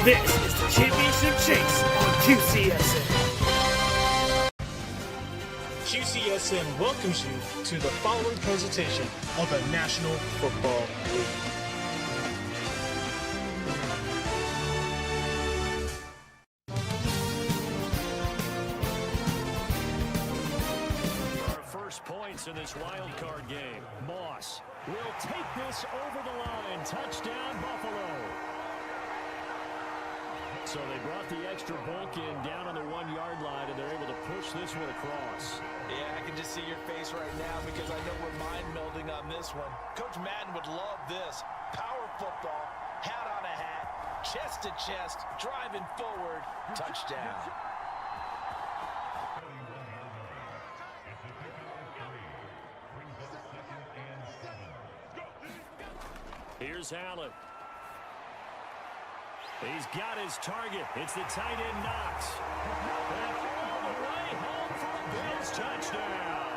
This is the Championship Chase on QCSN. QCSN welcomes you to the following presentation of the National Football League. Points in this wild card game. Moss will take this over the line. Touchdown, Buffalo. So they brought the extra bulk in down on the 1-yard line, and they're able to push this one across. Yeah, I can just see your face right now because I know we're mind-melding on this one. Coach Madden would love this. Power football, hat on a hat, chest to chest, driving forward, touchdown. Here's Allen. He's got his target. It's the tight end Knox. And all the way home for a Bills touchdown.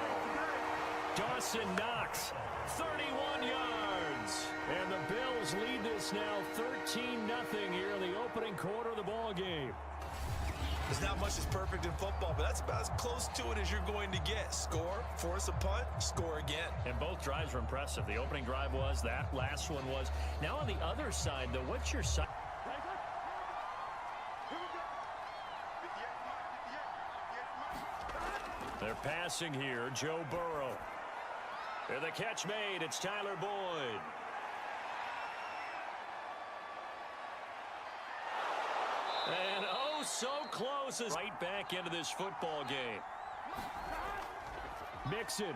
Dawson Knox, 31 yards. And the Bills lead this now 13-0 here in the opening quarter of the ball game. There's not much that's perfect in football, but that's about as close to it as you're going to get. Score, force a punt, score again. And both drives were impressive. The opening drive was, that last one was. Now on the other side, though, what's your side? They're passing here, Joe Burrow. And the catch made, it's Tyler Boyd. And oh, so close is right back into this football game. Mixon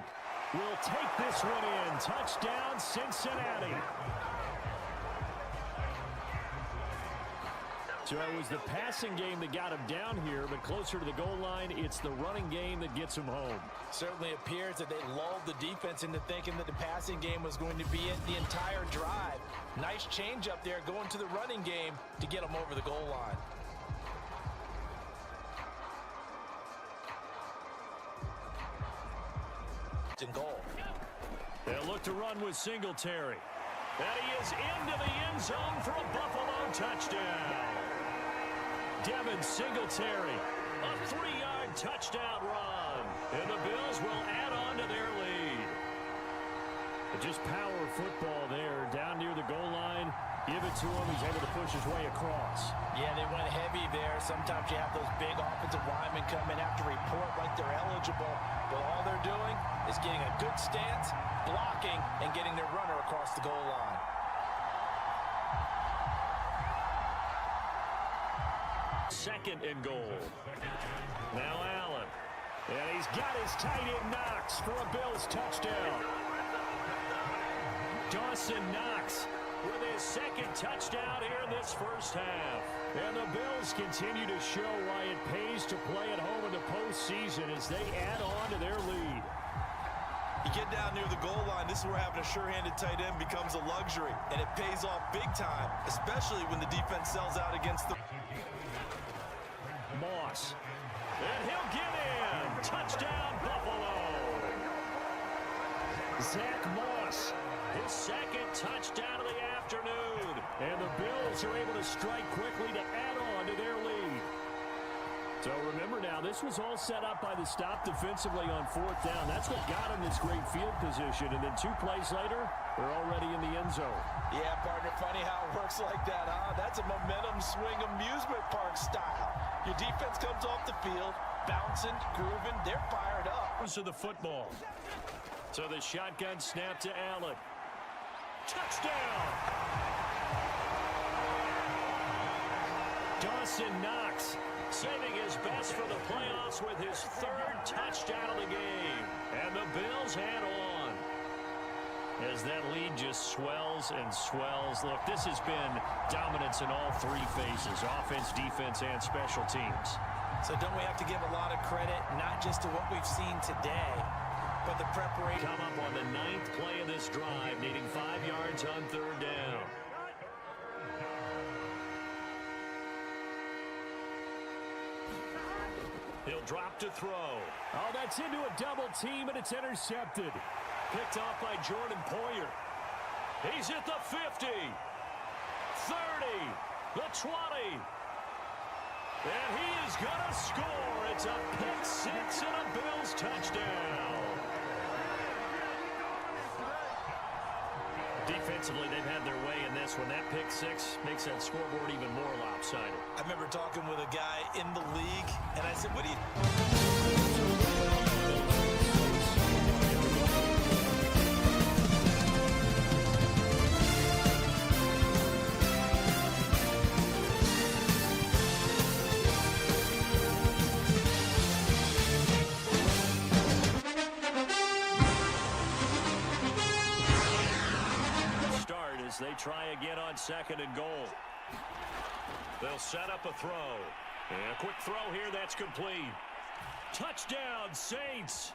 will take this one in. Touchdown, Cincinnati. So it was the passing game that got him down here, but closer to the goal line, it's the running game that gets him home. Certainly appears that they lulled the defense into thinking that the passing game was going to be it the entire drive. Nice change up there going to the running game to get them over the goal line. In goal. They'll look to run with Singletary. And he is into the end zone for a Buffalo touchdown. Devin Singletary, a 3-yard touchdown run. And the Bills will add on to their lead. Just power football there down near the goal line. Give it to him. He's able to push his way across. Yeah, they went heavy there. Sometimes you have those big offensive linemen come in after report like they're eligible. But all they're doing is getting a good stance, blocking, and getting their runner across the goal line. Second and goal. Now Allen. And he's got his tight end Knox for a Bills touchdown. Dawson Knox with his second touchdown here in this first half. And the Bills continue to show why it pays to play at home in the postseason as they add on to their lead. You get down near the goal line, this is where having a sure-handed tight end becomes a luxury, and it pays off big time, especially when the defense sells out against the... Moss. And he'll get in. Touchdown, Buffalo. Zach Moss, his second touchdown of the afternoon. And the Bills are able to strike quickly to add on to their lead. So remember now, this was all set up by the stop defensively on 4th down. That's what got him this great field position. And then 2 plays later, they're already in the end zone. Yeah, partner, funny how it works like that, huh? That's a momentum swing amusement park style. Your defense comes off the field, bouncing, grooving, they're fired up. To the football. So the shotgun snap to Allen. Touchdown! Dawson Knox saving his best for the playoffs with his 3rd touchdown of the game. And the Bills head on. As that lead just swells and swells. Look, this has been dominance in all 3 phases, offense, defense, and special teams. So don't we have to give a lot of credit, not just to what we've seen today, but the preparation. Come up on the 9th play of this drive, needing 5 yards on 3rd down. He'll drop to throw. Oh, that's into a double team, and it's intercepted. Picked off by Jordan Poyer. He's at the 50, 30, The 20. And he is going to score. It's a pick six and a Bills touchdown. Defensively, they've had their way in this one. That pick six makes that scoreboard even more lopsided. I remember talking with a guy in the league, and I said, what do you... They try again on 2nd and goal. They'll set up a throw. And a quick throw here, that's complete. Touchdown, Saints.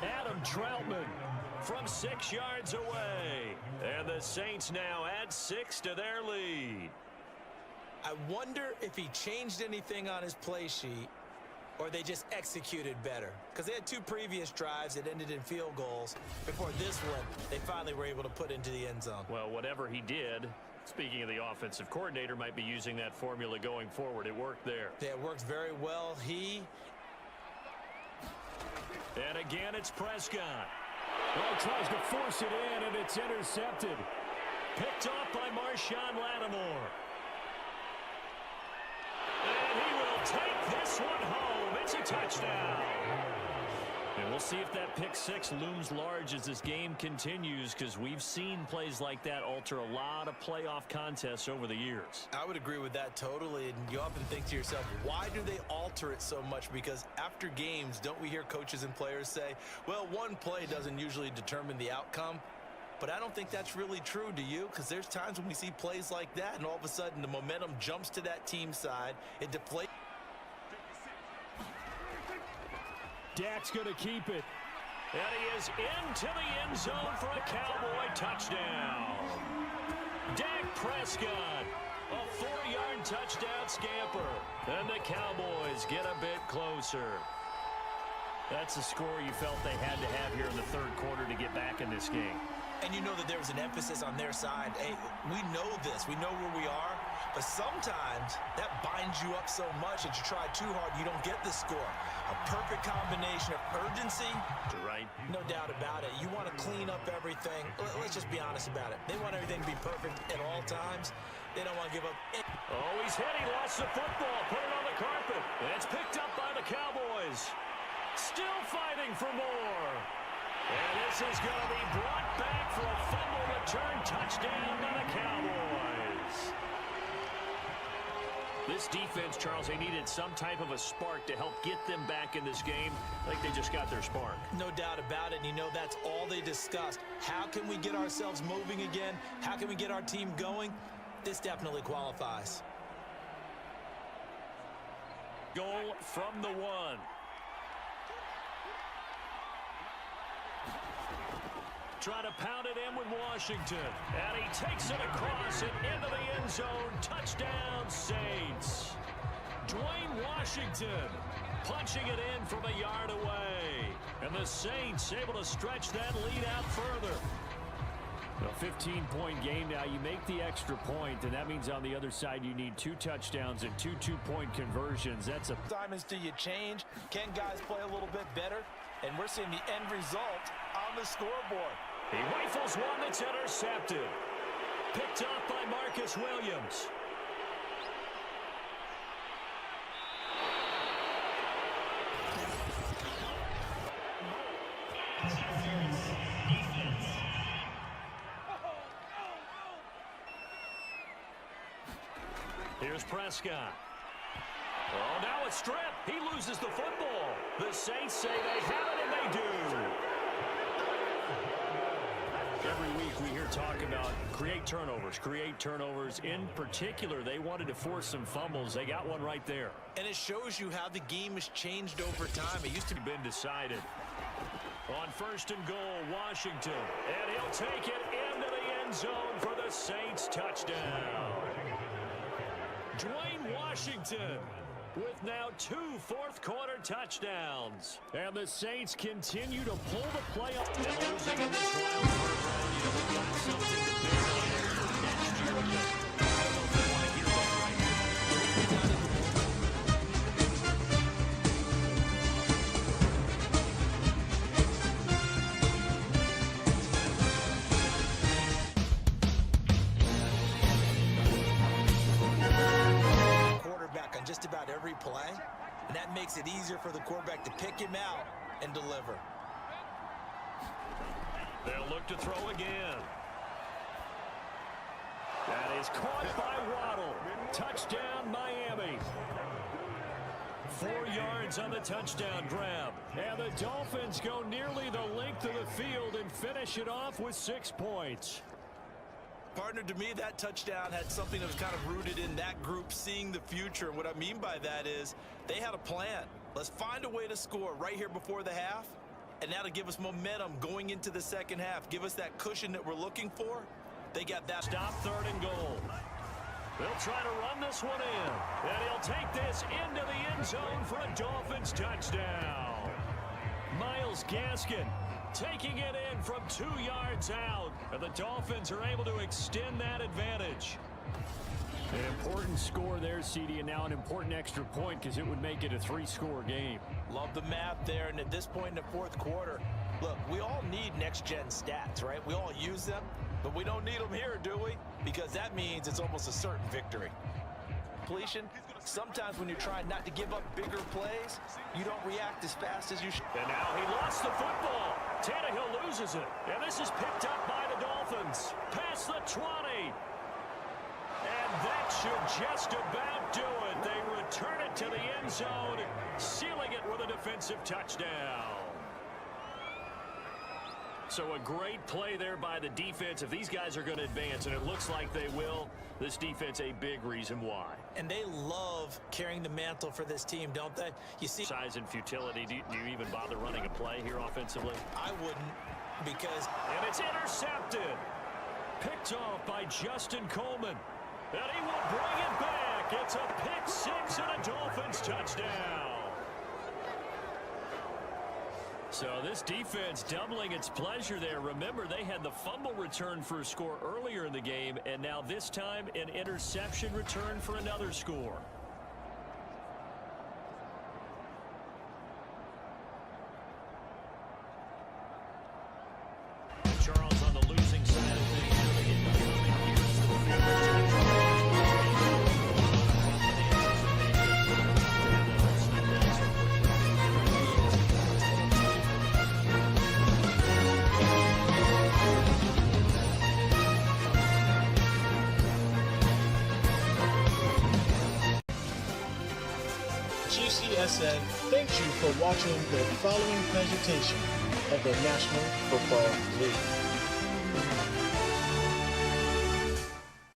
Adam Troutman from 6 yards away. And the Saints now add 6 to their lead. I wonder if he changed anything on his play sheet or they just executed better. Because they had 2 previous drives that ended in field goals. Before this one, they finally were able to put into the end zone. Well, whatever he did, speaking of the offensive coordinator, might be using that formula going forward. It worked there. Yeah, it worked very well. And again, it's Prescott. Well, tries to force it in, and it's intercepted. Picked off by Marshawn Lattimore. And he will take this one home. It's a touchdown. And we'll see if that pick six looms large as this game continues, because we've seen plays like that alter a lot of playoff contests over the years. I would agree with that totally. And you often think to yourself, why do they alter it so much? Because after games, don't we hear coaches and players say, well, one play doesn't usually determine the outcome? But I don't think that's really true, do you? Because there's times when we see plays like that, and all of a sudden the momentum jumps to that team side. It deflates. Dak's going to keep it. And he is into the end zone for a Cowboy touchdown. Dak Prescott, a 4-yard touchdown scamper. And the Cowboys get a bit closer. That's the score you felt they had to have here in the third quarter to get back in this game. And you know that there was an emphasis on their side. Hey, we know this. We know where we are. But sometimes that binds you up so much that you try too hard, you don't get the score. A perfect combination of urgency. Right. No doubt about it. You want to clean up everything. Let's just be honest about it. They want everything to be perfect at all times. They don't want to give up. Oh, he's hit. He lost the football. Put it on the carpet. It's picked up by the Cowboys. Still fighting for more. And this is going to be brought back for a fumble return touchdown by the Cowboys. This defense, Charles, they needed some type of a spark to help get them back in this game. I think they just got their spark. No doubt about it. And you know that's all they discussed. How can we get ourselves moving again? How can we get our team going? This definitely qualifies. Goal from the 1. Trying to pound it in with Washington. And he takes it across and into the end zone. Touchdown, Saints. Dwayne Washington punching it in from a yard away. And the Saints able to stretch that lead out further. A 15-point game now. You make the extra point, and that means on the other side you need 2 touchdowns and 2 two-point conversions. That's a... Diamonds, do you change? Can guys play a little bit better? And we're seeing the end result on the scoreboard. He rifles one that's intercepted. Picked up by Marcus Williams. Here's Prescott. Oh, now it's stripped. He loses the football. The Saints say they have it, and they do. Every week we hear talk about create turnovers. In particular, they wanted to force some fumbles. They got one right there. And it shows you how the game has changed over time. It used to be Been decided. On 1st and goal, Washington. And he'll take it into the end zone for the Saints touchdown. Dwayne Washington with now 2 fourth-quarter touchdowns. And the Saints continue to pull the play up. And losing in this round, they've got something to build on for next year. I don't know if they want to And that makes it easier for the quarterback to pick him out and deliver. They'll look to throw again. That is caught by Waddle. Touchdown, Miami. 4 yards on the touchdown grab. And the Dolphins go nearly the length of the field and finish it off with 6 points. Partner, to me, that touchdown had something that was kind of rooted in that group seeing the future. What I mean by that is they had a plan. Let's find a way to score right here before the half, and that'll give us momentum going into the second half. Give us that cushion that we're looking for. They got that. Stop 3rd and goal. They'll try to run this one in, and he'll take this into the end zone for a Dolphins touchdown. Myles Gaskin taking it in from 2 yards out, and the Dolphins are able to extend that advantage. An important score there, CD, and now an important extra point because it would make it a 3-score game. Love the math there, and at this point in the 4th quarter, look, we all need next-gen stats, right? We all use them, but we don't need them here, do we? Because that means it's almost a certain victory. Completion, sometimes when you're trying not to give up bigger plays, you don't react as fast as you should. And now he lost the football. Tannehill loses it, and this is picked up by the Dolphins. Past the 20. And that should just about do it. They return it to the end zone, sealing it with a defensive touchdown. So a great play there by the defense. If these guys are going to advance, and it looks like they will, this defense a big reason why. And they love carrying the mantle for this team, don't they? You see, Size and futility. Do you even bother running a play here offensively? I wouldn't, because... And it's intercepted. Picked off by Justin Coleman. And he will bring it back. It's a pick 6 and a Dolphins touchdown. So this defense doubling its pleasure there. Remember, they had the fumble return for a score earlier in the game, and now this time an interception return for another score. Charles on the losing side of things. QCSN thanks you for watching the following presentation of the National Football League.